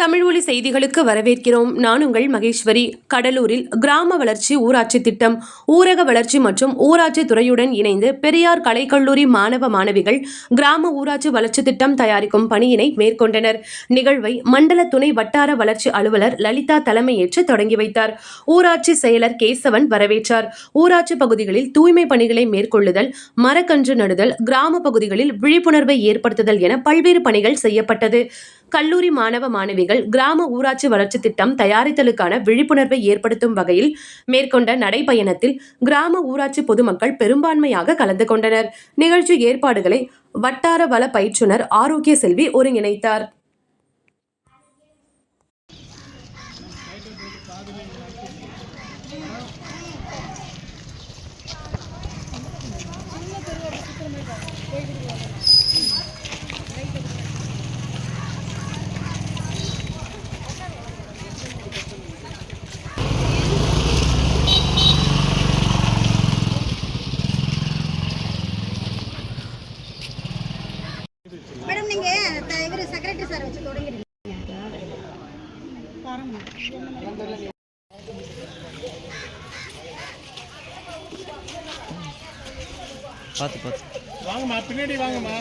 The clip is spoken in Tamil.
தமிழ் ஒலி செய்திகளுக்கு வரவேற்கிறோம். நான் உங்கள் மகேஸ்வரி. கடலூரில் கிராம வளர்ச்சி ஊராட்சி திட்டம், ஊரக வளர்ச்சி மற்றும் ஊராட்சி துறையுடன் இணைந்து பெரியார் கலைக்கல்லூரி மாணவ மாணவிகள் கிராம ஊராட்சி வளர்ச்சி திட்டம் தயாரிக்கும் பணியினை மேற்கொண்டனர். நிகழ்வை மண்டல துணை வட்டார வளர்ச்சி அலுவலர் லலிதா தலைமையேற்று தொடங்கி வைத்தார். ஊராட்சி செயலர் கேசவன் வரவேற்றார். ஊராட்சி பகுதிகளில் தூய்மை பணிகளை மேற்கொள்ளுதல், மரக்கன்று நடுதல், கிராம பகுதிகளில் விழிப்புணர்வை ஏற்படுத்துதல் என பல்வேறு பணிகள் செய்யப்பட்டது. கல்லூரி மாணவ மாணவிகள் கிராம ஊராட்சி வளர்ச்சி திட்டம் தயாரித்தலுக்கான விழிப்புணர்வை ஏற்படுத்தும் வகையில் மேற்கொண்ட நடைபயணத்தில் கிராம ஊராட்சி பொதுமக்கள் பெரும்பான்மையாக கலந்து கொண்டனர். நிகழ்ச்சி ஏற்பாடுகளை வட்டார வள பயிற்றுனர் ஆரோக்கிய செல்வி ஒருங்கிணைத்தார். மேடம் நீங்க இவர் செக்ரட்டரி சார் வச்சு தொடங்கிடுங்க. பார்த்து வாங்கம்மா, பின்னாடி வாங்கம்மா.